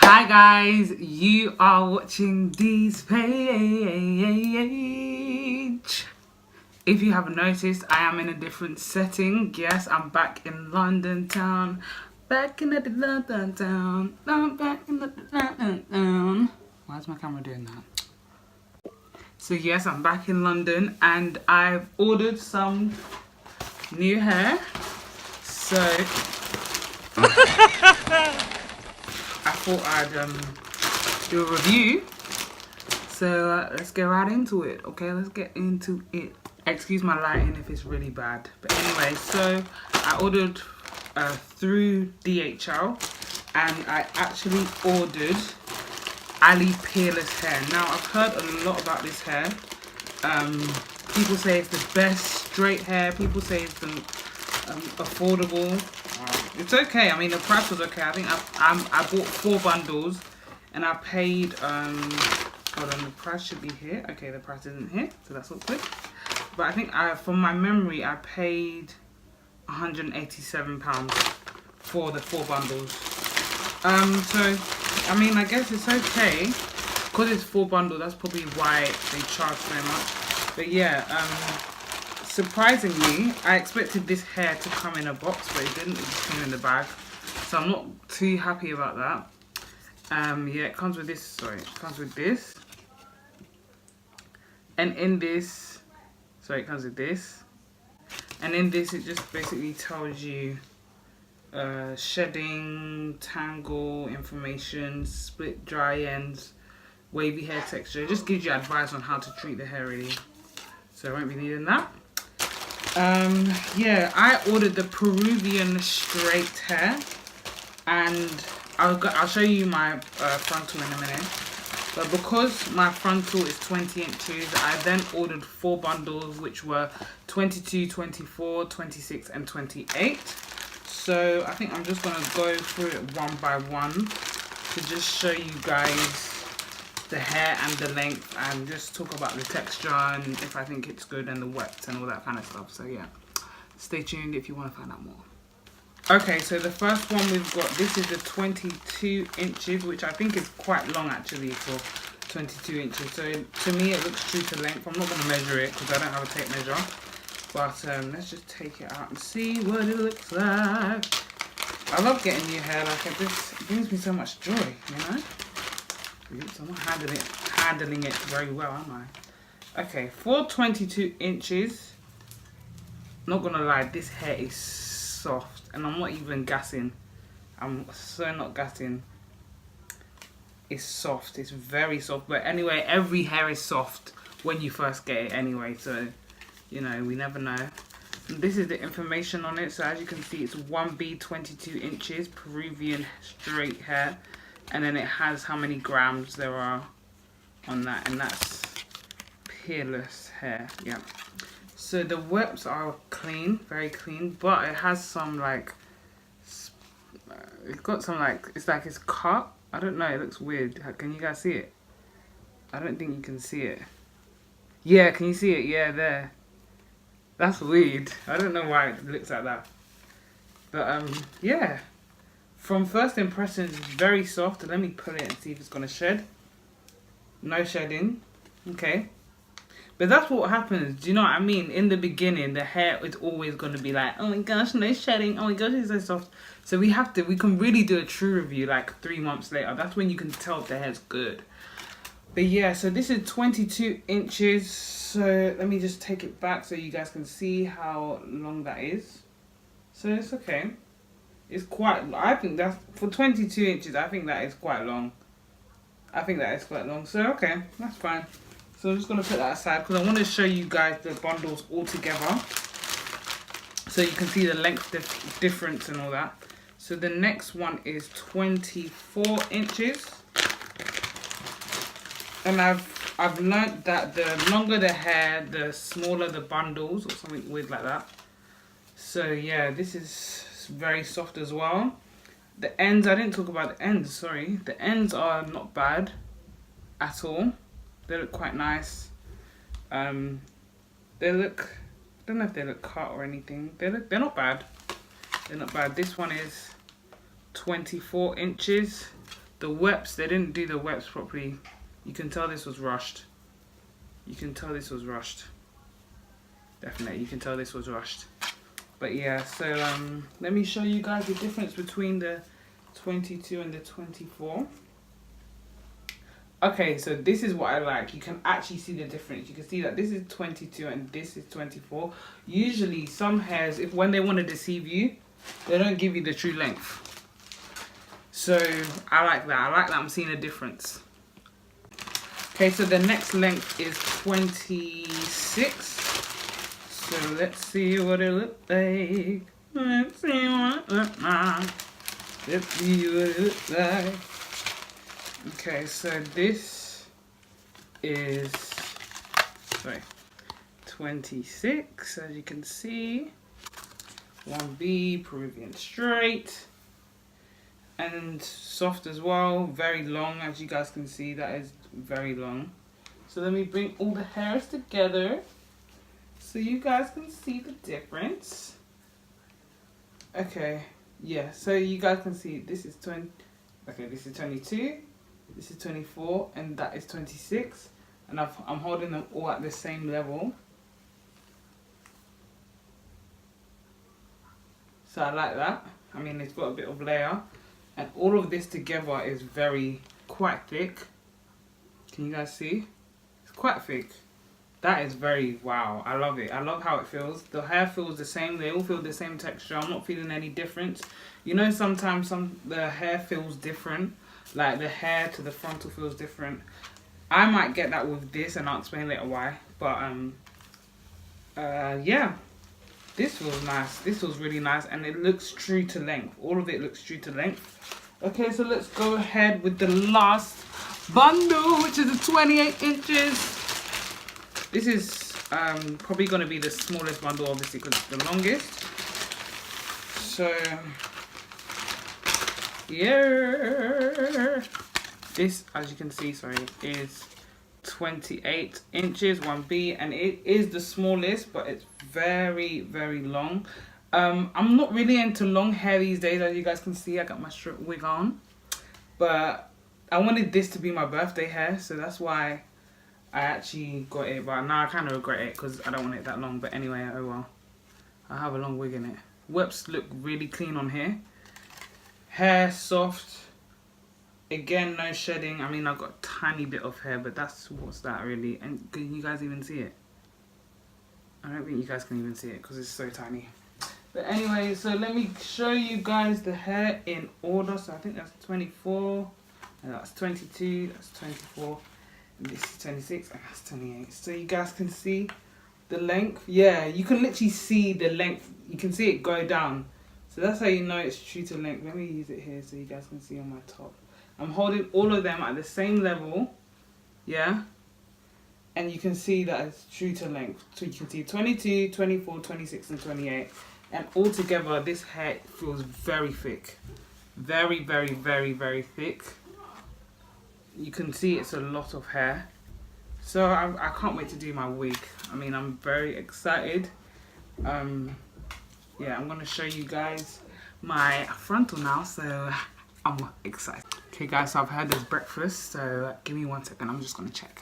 Hi guys, you are watching Dee's page. If you haven't noticed, I am in a different setting. Yes, I'm back in London town. Back in the London town. I'm back in the London town. Why is my camera doing that? So yes, I'm back in London and I've ordered some new hair. So I thought I'd do a review. So let's get right into it. Okay, let's get into it. Excuse my lighting if it's really bad. But anyway, so I ordered through DHL and I actually ordered Alipeerless Hair. Now I've heard a lot about this hair. People say it's the best straight hair. People say it's the affordable. It's okay. I mean, the price was okay. I think I bought 4 bundles and I paid hold on, the price should be here. Okay, the price isn't here, so that's all good. But I think from my memory I paid £187 for the 4 bundles. So I mean, I guess it's okay because it's 4 bundles. That's probably why they charge so much. But yeah, surprisingly, I expected this hair to come in a box, but it didn't. It just came in the bag. So I'm not too happy about that. Yeah, it comes with this. Sorry, it comes with this. And in this, sorry, it comes with this. And in this, it just basically tells you shedding, tangle information, split dry ends, wavy hair texture. It just gives you advice on how to treat the hair, really. So I won't be needing that. Yeah, I ordered the Peruvian straight hair, and I'll show you my frontal in a minute. But because my frontal is 20 inches, I then ordered 4 bundles, which were 22, 24, 26, and 28. So I think I'm just gonna go through it one by one to just show you guys the hair and the length, and just talk about the texture and if I think it's good and the weft and all that kind of stuff. So yeah, stay tuned if you want to find out more. Okay, so the first one we've got, this is the 22 inches, which I think is quite long actually for 22 inches. So to me it looks true to length. I'm not going to measure it because I don't have a tape measure. But let's just take it out and see what it looks like. I love getting new hair, like it brings me so much joy, you know? Oops, I'm not handling it very well, am I? Okay, for 22 inches, not gonna lie, this hair is soft, and I'm not even gassing. I'm so not gassing. It's soft, it's very soft. But anyway, every hair is soft when you first get it anyway, so you know, we never know. And this is the information on it. So as you can see, it's 1B 22 inches Peruvian straight hair. And then it has how many grams there are on that, and that's Peerless Hair. Yeah. So the wefts are clean, very clean, but it has some like, it's got some like, it's like it's cut. I don't know. It looks weird. Can you guys see it? I don't think you can see it. Yeah, can you see it? Yeah, there. That's weird. I don't know why it looks like that. But yeah. From first impressions, it's very soft. Let me pull it and see if it's going to shed. No shedding. Okay. But that's what happens. Do you know what I mean? In the beginning, the hair is always going to be like, oh my gosh, no shedding. Oh my gosh, it's so soft. So we can really do a true review like 3 months later. That's when you can tell if the hair's good. But yeah, so this is 22 inches. So let me just take it back so you guys can see how long that is. So it's okay. It's quite, I think that's, for 22 inches, I think that is quite long. So, okay, that's fine. So I'm just going to put that aside because I want to show you guys the bundles all together. So you can see the length difference and all that. So the next one is 24 inches. And I've learnt that the longer the hair, the smaller the bundles, or something weird like that. So yeah, this is very soft as well. The ends, I didn't talk about the ends, sorry. The ends are not bad at all. They look quite nice. They look, I don't know if they look cut or anything. They're not bad. They're not bad. This one is 24 inches. The Wefts, they didn't do the Wefts properly. You can tell this was rushed. You can tell this was rushed. Definitely, you can tell this was rushed. But yeah, so let me show you guys the difference between the 22 and the 24. Okay, so this is what I like. You can actually see the difference. You can see that this is 22 and this is 24. Usually some hairs, when they want to deceive you, they don't give you the true length. So I like that. I like that I'm seeing a difference. Okay, so the next length is 26. So let's see what it looks like. Let's see what it looks like. Let's see what it looks like. Okay, so this is 26, as you can see. 1B, Peruvian straight. And soft as well, very long, as you guys can see, that is very long. So let me bring all the hairs together so you guys can see the difference. Okay, yeah, so you guys can see this is 20, okay, this is 22, this is 24, and that is 26. And I'm holding them all at the same level. So I like that. I mean, it's got a bit of layer. And all of this together is quite thick. Can you guys see? It's quite thick. That is very, wow, I love it. I love how it feels. The hair feels the same. They all feel the same texture. I'm not feeling any difference. You know, sometimes the hair feels different. Like the hair to the frontal feels different. I might get that with this, and I'll explain later why. But yeah, this feels nice. This feels really nice, and it looks true to length. All of it looks true to length. Okay, so let's go ahead with the last bundle, which is the 28 inches. This is probably going to be the smallest bundle, obviously, because it's the longest. So yeah, this, as you can see, sorry, is 28 inches, 1B, and it is the smallest, but it's very, very long. I'm not really into long hair these days, as you guys can see. I got my strip wig on, but I wanted this to be my birthday hair, so that's why I actually got it. But now I kind of regret it because I don't want it that long. But anyway, oh well, I have a long wig in it. Whips look really clean on here. Hair soft. Again, no shedding. I mean, I've got a tiny bit of hair, but what's that really? And can you guys even see it? I don't think you guys can even see it because it's so tiny. But anyway, so let me show you guys the hair in order. So I think that's 24, and that's 22, that's 24, and this is 26, and that's 28. So you guys can see the length. Yeah, you can literally see the length. You can see it go down. So that's how you know it's true to length. Let me use it here so you guys can see on my top. I'm holding all of them at the same level, yeah? And you can see that it's true to length. So you can see 22, 24, 26, and 28. And all together, this hair feels very thick. Very, very, very, very thick. You can see it's a lot of hair. So I can't wait to do my wig. I mean, I'm very excited. Yeah, I'm going to show you guys my frontal now, so I'm excited. Okay guys, so I've had this breakfast, so give me 1 second, I'm just gonna check.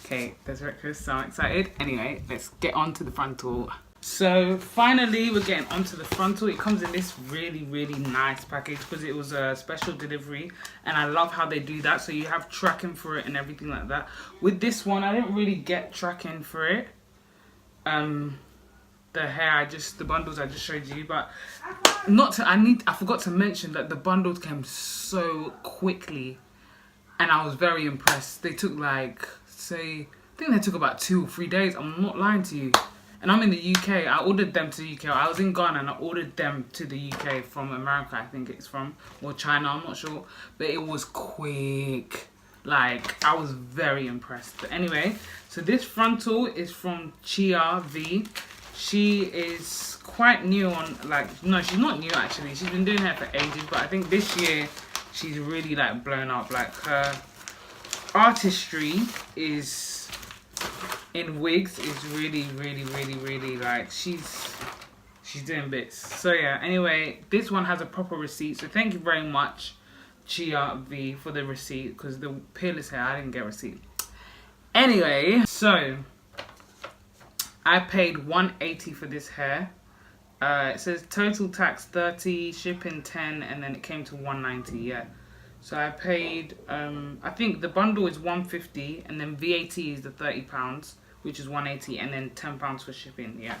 Okay, there's breakfast, so I'm excited. Anyway, let's get on to the frontal. So finally, we're getting onto the frontal. It comes in this really, really nice package because it was a special delivery, and I love how they do that. So you have tracking for it and everything like that. With this one, I didn't really get tracking for it. The hair, the bundles I just showed you, but I forgot to mention that the bundles came so quickly, and I was very impressed. They took I think they took about 2 or 3 days. I'm not lying to you. And I'm in the UK. I ordered them to the UK. I was in Ghana and I ordered them to the UK from America, I think it's from, or China, I'm not sure. But it was quick. Like, I was very impressed. But anyway, so this frontal is from Chia V. She is quite new on, no, she's not new actually. She's been doing hair for ages, but I think this year she's really blown up. Like, her artistry is in wigs is really, like, she's doing bits. So yeah, anyway, this one has a proper receipt. So thank you very much, Chia V, for the receipt, because the Peerless Hair, I didn't get a receipt. Anyway, so I paid $180 for this hair. It says total tax 30, shipping 10, and then it came to $190. Yeah. So I paid. I think the bundle is $150, and then VAT is the £30, which is $180, and then £10 for shipping. Yeah.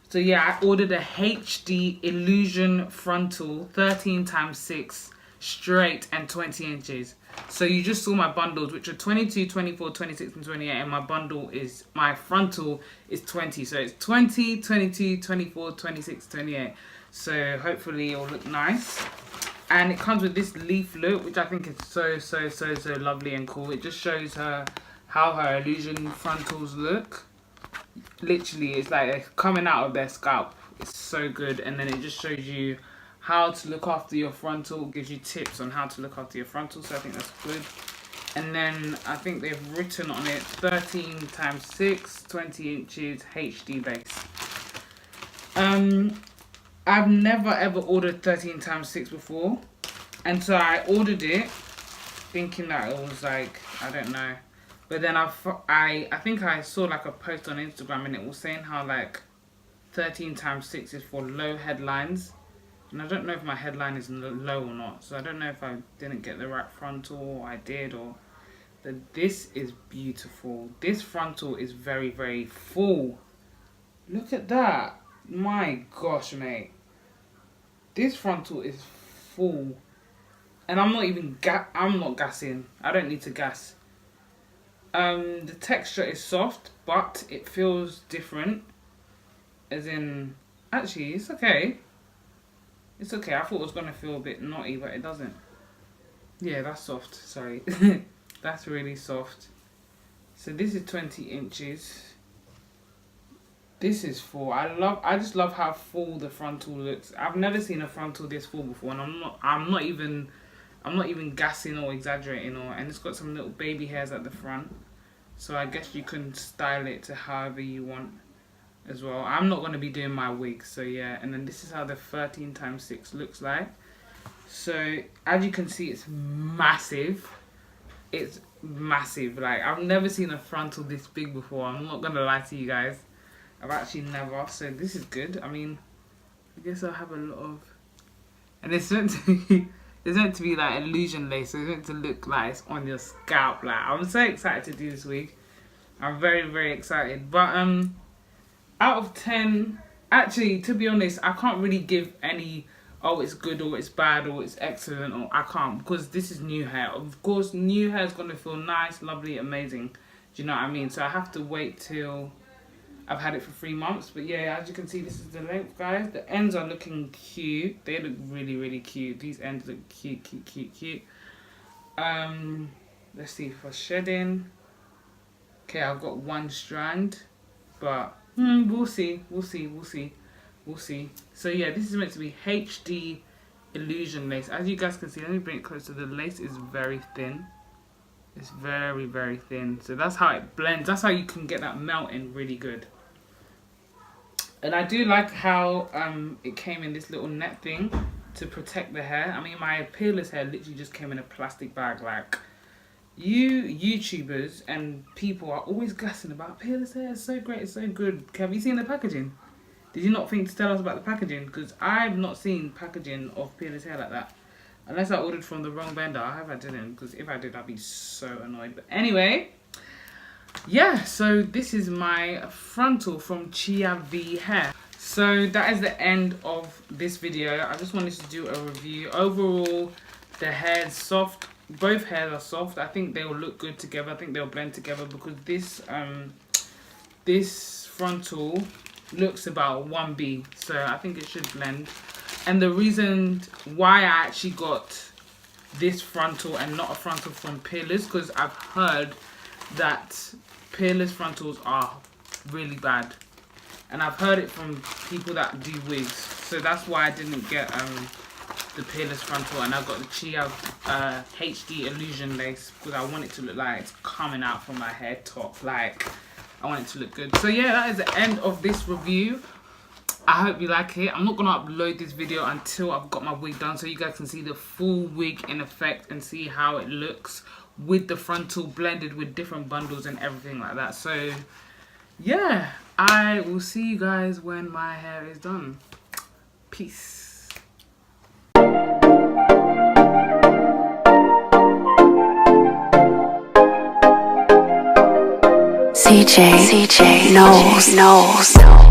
So yeah, I ordered a HD Illusion Frontal 13x6 straight and 20 inches. So you just saw my bundles, which are 22, 24, 26, and 28, and my frontal is 20. So it's 20, 22, 24, 26, 28. So hopefully it'll look nice. And it comes with this leaf look, which I think is so lovely and cool. It just shows her how her illusion frontals look. Literally, it's like they're coming out of their scalp. It's so good. And then it just shows you how to look after your frontal, gives you tips on how to look after your frontal, so I think that's good. And then I think they've written on it 13x6, 20 inches, HD base. I've never ever ordered 13x6 before, and so I ordered it thinking that it was like, I don't know, but then I think I saw like a post on Instagram, and it was saying how like 13x6 is for low headlines. And I don't know if my headline is low or not. So I don't know if I didn't get the right frontal, or I did, or... But this is beautiful. This frontal is very full. Look at that. My gosh, mate. This frontal is full. And I'm not even... I'm not gassing. I don't need to gas. The texture is soft, but it feels different. As in... Actually, it's okay. It's okay. I thought it was going to feel a bit knotty, but it doesn't. Yeah, that's soft. Sorry. That's really soft. So this is 20 inches. This is full. I just love how full the frontal looks. I've never seen a frontal this full before, and I'm not even gassing or exaggerating, and it's got some little baby hairs at the front. So I guess you can style it to however you want as well. I'm not going to be doing my wig, so yeah. And then this is how the 13x6 looks like. So as you can see, it's massive. It's massive. Like, I've never seen a frontal this big before. I'm not going to lie to you guys. I've actually never. So this is good. I mean, I guess I'll have a lot of... And it's meant to be like illusion lace. So it's meant to look like it's on your scalp. Like, I'm so excited to do this wig. I'm very excited. But out of 10, actually, to be honest, I can't really give any, oh, it's good or it's bad or it's excellent, or I can't, because this is new hair. Of course, new hair is going to feel nice, lovely, amazing. Do you know what I mean? So I have to wait till I've had it for 3 months. But yeah, as you can see, this is the length, guys. The ends are looking cute. They look really cute. These ends look cute. Let's see for shedding. Okay, I've got one strand, but we'll see. So yeah, this is meant to be HD illusion lace. As you guys can see, let me bring it closer. The lace is very thin. It's very thin. So that's how it blends. That's how you can get that melting really good. And I do like how it came in this little net thing to protect the hair. I mean, my Peerless Hair literally just came in a plastic bag. Like, you YouTubers and people are always gassing about Peerless Hair. It's so great, it's so good. Have you seen the packaging? Did you not think to tell us about the packaging? Because I've not seen packaging of Peerless Hair like that. Unless I ordered from the wrong vendor. I hope I didn't, because if I did, I'd be so annoyed. But anyway, yeah, so this is my frontal from Chia V Hair. So that is the end of this video. I just wanted to do a review. Overall, the hair's soft. Both hairs are soft. I think they will look good together. I think they'll blend together, because this frontal looks about 1B. So I think it should blend. And the reason why I actually got this frontal and not a frontal from Peerless, because I've heard that Peerless frontals are really bad. And I've heard it from people that do wigs. So that's why I didn't get the Peerless Frontal, and I've got the Chia HD Illusion Lace because I want it to look like it's coming out from my hair top. Like, I want it to look good. So yeah, that is the end of this review. I hope you like it. I'm not going to upload this video until I've got my wig done so you guys can see the full wig in effect and see how it looks with the frontal blended with different bundles and everything like that. So yeah, I will see you guys when my hair is done. Peace. CJ knows.